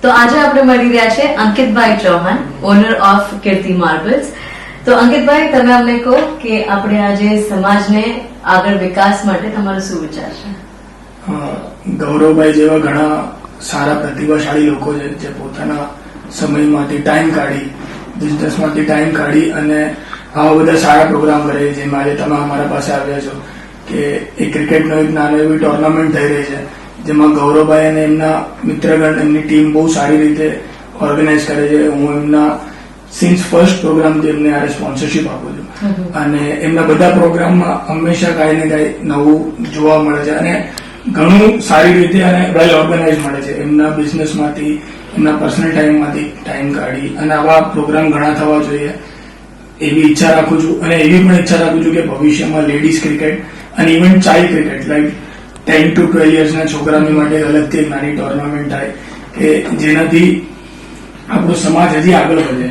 તો આજે આપણે મળી રહ્યા છે Ankitbhai Chauhan, owner of Kirti marbles. તો અંકિતભાઈ, તમે અમને કહો કે આપણે આજે સમાજને આગળ વિકાસ માટે તમારો શું વિચાર છે? ગૌરવભાઈ જેવા ઘણા સારા પ્રતિભાશાળી લોકો છે જે પોતાના સમયમાંથી ટાઈમ કાઢી, બિઝનેસમાંથી ટાઈમ કાઢી અને આવા બધા સારા પ્રોગ્રામ કરે છે. જેમ આજે તમે અમારા પાસે આવ્યા છો કે એ ક્રિકેટનો એક નાનો એવી ટુર્નામેન્ટ થઈ રહી છે જેમાં ગૌરવભાઈ અને એમના મિત્રગણ, એમની ટીમ બહુ સારી રીતે ઓર્ગેનાઇઝ કરે છે. હું એમના સિન્સ ફર્સ્ટ પ્રોગ્રામથી એમને આ સ્પોન્સરશિપ આપું છું અને એમના બધા પ્રોગ્રામમાં હંમેશા કાંઈ ને કાંઈ નવું જોવા મળે છે અને ઘણું સારી રીતે અને વેલ ઓર્ગેનાઇઝ મળે છે. એમના બિઝનેસમાંથી, એમના પર્સનલ ટાઈમમાંથી ટાઈમ કાઢી અને આવા પ્રોગ્રામ ઘણા થવા જોઈએ એવી ઈચ્છા રાખું છું. અને એવી પણ ઈચ્છા રાખું છું કે ભવિષ્યમાં લેડીઝ ક્રિકેટ અને even child cricket like 10 to 12 યર્સના છોકરાની માટે અલગથી એક નાની ટુર્નામેન્ટ થાય કે જેનાથી આપણો સમાજ હજી આગળ વધે.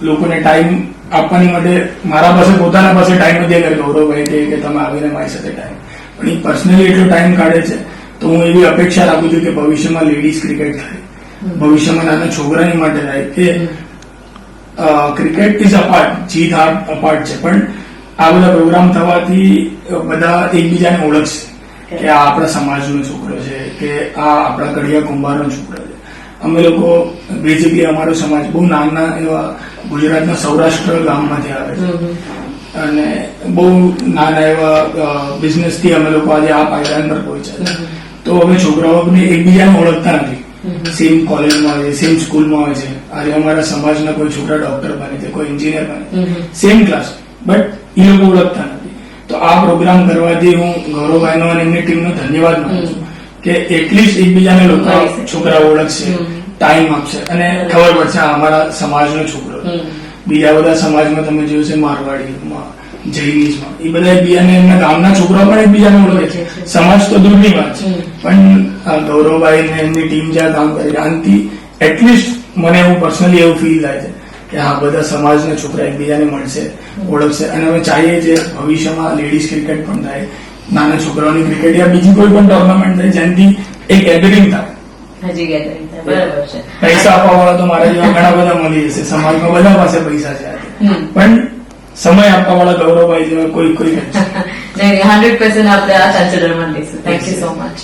લોકોને ટાઈમ આપવાની માટે મારા પાસે પોતાના પાસે ટાઈમ નથી અગર ગૌરવભાઈ કે તમે આવીને મારી સાથે ટાઈમ, પણ એ પર્સનલી એટલો ટાઈમ કાઢે છે તો હું એવી અપેક્ષા રાખું છું કે ભવિષ્યમાં લેડીઝ ક્રિકેટ થાય, ભવિષ્યમાં નાના છોકરાની માટે થાય કે ક્રિકેટ ઇઝ અપાર્ટ, જીત હાર અપાર્ટ છે, પણ આ બધા પ્રોગ્રામ થવાથી બધા એકબીજાને ઓળખશે કે આ આપણા સમાજનો છોકરો છે કે આ આપણા કડિયા કુંભારનો છોકરો છે. અમે લોકો બેઝિકલી અમારો સમાજ બહુ નાના એવા ગુજરાતના સૌરાષ્ટ્ર ગામમાંથી આવે છે અને બહુ નાના એવા બિઝનેસથી અમે લોકો આજે આ પાયદાન પર પહોંચ્યા છે. તો અમે છોકરાઓને એકબીજાને ઓળખતા નથી. સેમ કોલેજમાં હોય છે, સેમ સ્કૂલમાં હોય છે. આજે અમારા સમાજના કોઈ છોકરા ડોક્ટર બને છે, કોઈ એન્જિનિયર બને, સેમ ક્લાસ, બટ એ લોકો ઓળખતા નથી. તો આ પ્રોગ્રામ કરવાથી હું ગૌરવભાઈનો અને એમની ટીમનો ધન્યવાદ માનું છું કે એટલીસ્ટ એકબીજાને લોકો છોકરાઓ ઓળખશે, ટાઈમ આપશે અને ખબર પડશે અમારા સમાજનો છોકરો. બીજા બધા સમાજમાં તમે જોયું છે મારવાડીમાં, જૈનિઝમાં, એ બધા એકબીજાને એમના ગામના છોકરાઓ પણ એકબીજાને ઓળખે છે. સમાજ તો દૂરની વાત છે, પણ ગૌરવભાઈ ને એમની ટીમ જ્યાં કામ કરે આનાથી એટલીસ્ટ મને એવું પર્સનલી એવું ફીલ થાય છે કે હા, બધા સમાજના છોકરા એકબીજાને મળશે, ઓળખશે. અને અમે ચાહીએ છીએ ભવિષ્યમાં લેડીઝ ક્રિકેટ પણ થાય, નાના છોકરાઓની ક્રિકેટ યા બીજી કોઈ પણ ટુર્નામેન્ટ થાય જેનાથી એક ગેધરિંગ થાય. હજી ગેધરિંગ થાય, બરાબર છે. પૈસા આપવા વાળા તો મારા જેવા ઘણા બધા મળી જશે, સમાજમાં બધા પાસે પૈસા છે, પણ સમય આપવા વાળા ગૌરવભાઈ જેવા કોઈ 100% આપણે આ કન્સિડરમાં લઈશું. Thank you so much.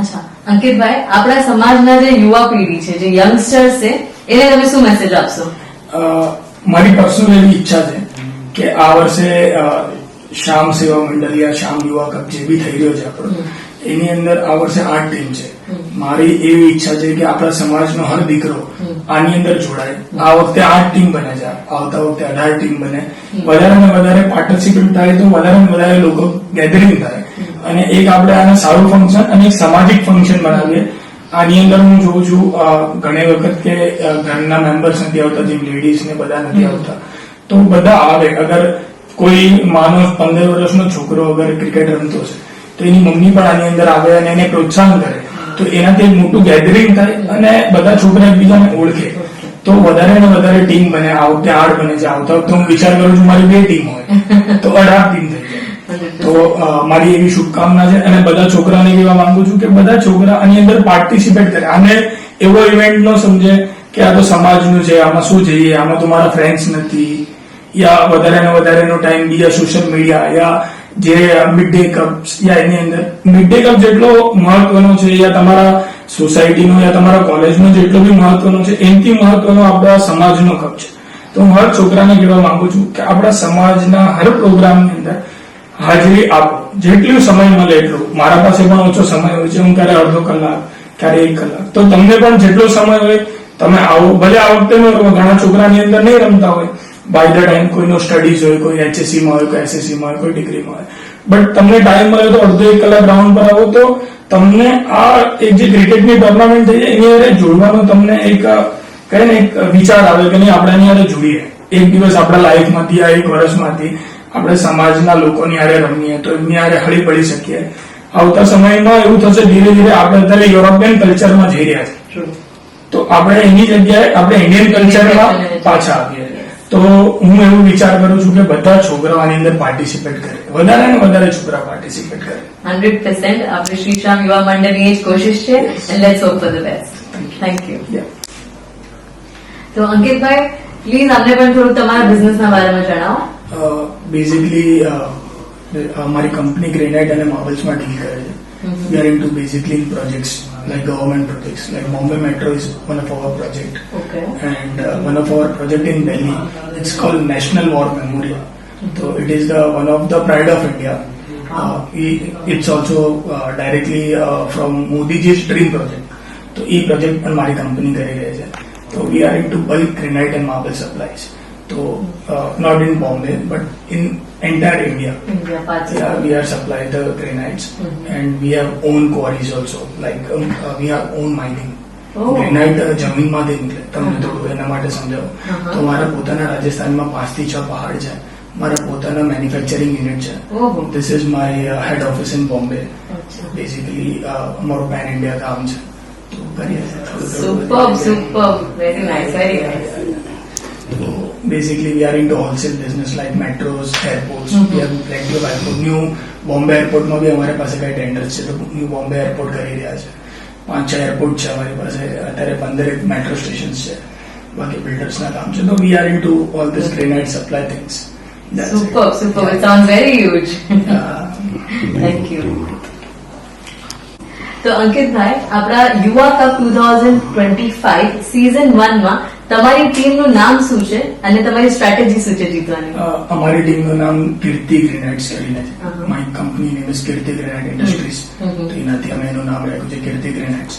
અચ્છા અંકિતભાઈ, આપણા સમાજના જે યુવા પેઢી છે, જે યંગસ્ટર્સ છે, એને તમે શું મેસેજ આપશો? મારી પર્સનલ એવી ઈચ્છા છે કે આ વર્ષે શ્યામ સેવા મંડળ યા શ્યામ યુવા કપ જે બી થઈ રહ્યો છે આપણો, એની અંદર આ વર્ષે 8 ટીમ છે. મારી એવી ઈચ્છા છે કે આપણા સમાજનો હર દીકરો આની અંદર જોડાય. આ વખતે 8 ટીમ બને છે, આવતા વખતે 18 ટીમ બને. વધારે ને વધારે પાર્ટિસિપેટ થાય તો વધારે ને વધારે લોકો ગેધરિંગ થાય અને એક આપણે આને સારું ફંક્શન અને એક સામાજિક ફંક્શન બનાવીએ. આની અંદર હું જોઉં છું ઘણી વખત કે ઘરના મેમ્બર્સ નથી આવતા, જેમ લેડીઝ ને બધા નથી આવતા, તો બધા આવે. અગર કોઈ માનો 15 વર્ષનો છોકરો અગર ક્રિકેટ રમતો છે તો એની મમ્મી પણ આની અંદર આવે અને એને પ્રોત્સાહન કરે તો એનાથી એક મોટું ગેધરિંગ થાય અને બધા છોકરા એકબીજાને ઓળખે તો વધારે ને વધારે ટીમ બને. આ વખતે 8 બને છે, આવતા વખતે હું વિચાર કરું છું મારી 2 ટીમ હોય તો 18 ટીમ થઈ જાય. તો મારી એવી શુભકામના છે અને બધા છોકરાને કહેવા માંગુ છું કે બધા છોકરા આની અંદર પાર્ટિસિપેટ કરે. આને એવો ઇવેન્ટ ન સમજે કે આ તો સમાજનું છે, આમાં શું જઈએ, આમાં તો મારા ફ્રેન્ડ્સ નથી, યા વધારે ને વધારેનો ટાઈમ બીજા સોશિયલ મીડિયા યા જે મિડ ડે કપ યા એની અંદર મિડ ડે કપ જેટલો મહત્વનો છે યા તમારા સોસાયટીનો યા તમારા કોલેજનો જેટલો બી મહત્વનો છે એનાથી મહત્વનો આપણા સમાજનો કપ છે. તો હું હર છોકરાને કહેવા માંગુ છું કે આપણા સમાજના હર પ્રોગ્રામની અંદર હાજરી આપો, જેટલું સમય મળે એટલું. મારા પાસે પણ ઓછો સમય હોય છે, હું ક્યારે અડધો કલાક, ક્યારે 1 કલાક, તો તમને પણ જેટલો સમય હોય તમે આવો. ભલે આ વખતે ઘણા છોકરાની અંદર નહીં રમતા હોય, બાય ધ ટાઈમ કોઈનો સ્ટડીઝ હોય, કોઈ HSC-માં હોય, કોઈ SSC-માં હોય, કોઈ ડિગ્રીમાં હોય, બટ તમને ટાઈમ મળે તો અડધો 1 કલાક ગ્રાઉન્ડ પર આવો તો તમને આ એક જે ક્રિકેટની ટુર્નામેન્ટ થઈ જાય એની અંદર જોડવાનો તમને એક કહે ને એક વિચાર આવે કે નહીં આપણે એની અંદર જોડીએ. એક દિવસ આપણા લાઈફમાંથી આ 1 વર્ષમાંથી આપણે સમાજના લોકોની હારે રમીએ તો એમની હારે હળી પડી શકીએ. આવતા સમયમાં એવું થશે ધીરે ધીરે આપણે અત્યારે યુરોપિયન કલ્ચરમાં જઈ રહ્યા છે તો આપણે એની જગ્યાએ આપણે ઇન્ડિયન કલ્ચરમાં પાછા આવીએ. તો હું એવું વિચાર કરું છું કે બધા છોકરાઓ આની અંદર પાર્ટિસિપેટ કરે, વધારે ને વધારે છોકરા પાર્ટિસિપેટ કરે. 100% આપણે શ્રી શ્યામ યુવા મંડળની એ જ કોશિશ છે. And let's hope for the best. Thank you Yeah. તો અંકિતભાઈ પ્લીઝ અમને પણ થોડું તમારા બિઝનેસના બારેમાં જણાવો. બેઝિકલી અમારી કંપની ગ્રેનાઇટ અને માર્બલ્સમાં ડીલ કરે છે. We are into basically in projects like government projects, like Bombay Metro is one of our project, okay and one of our project in Delhi. It's called National War Memorial. So it is the one of the pride of India. It's also directly from Modi ji's dream project. So e project પણ મારી company કરી રહી છે. So we are into bulk granite and marble supplies. So not in Bombay but in entire India. India પાછી Yeah, we are supply the granites and we have own quarries also. Like we have own mining. Oh. Granite જમીનમાંથી નીકળે. તમને થોડું એના માટે સમજાવો. તો મારા પોતાના રાજસ્થાનમાં 5 થી 6 પહાડ છે. મારા પોતાના મેન્યુફેક્ચરિંગ યુનિટ છે. ઓહો This is my head office in Bombay. અચ્છા Basically અમારું પેન ઇન્ડિયા કામ છે. તો કરીએ છીએ થોડું super super very nice very nice. So basically we are into wholesale business like metros, airports. We have plenty of airport. New Bombay airport માં બી અમારી પાસે કઈ ટેન્ડર્સ છે તો ન્યૂ બોમ્બે એરપોર્ટ કરી રહ્યા છે. 5-6 એરપોર્ટ છે અમારી પાસે. અત્યારે 15 મેટ્રો સ્ટેશન્સ છે. બાકી બિલ્ડર્સના કામ છે. તો we are into all this granite supply things. That's it. Super super it sound very huge. Uh, thank you. તો અંકિતભાઈ આપણા યુવા કપ 2025 સીઝન 1 માં તમારી ટીમનું નામ શું છે અને તમારી સ્ટ્રેટેજી શું છે જીતવાની? અમારી ટીમનું નામ કીર્તિ ગ્રેનાઇટ્સ કરીને છે. Uh-huh. મારી company name is Kirti granite industries. Mhm. તો એનાથી અમે એનું નામ રાખ્યું છે કીર્તિ ગ્રેનાઇટ્સ.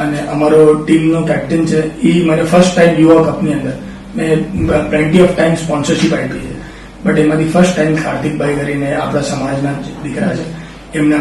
અને અમારો ટીમનો કેપ્ટન છે એ મને ફર્સ્ટ ટાઈમ યુવા કપની અંદર મેં પ્લેન્ટી ઓફ ટાઈમ સ્પોન્સરશિપ આપી છે બટ એમાંથી ફર્સ્ટ ટાઈમ કાર્તિકભાઈ કરીને આપણા સમાજના જ દીકરા છે એમને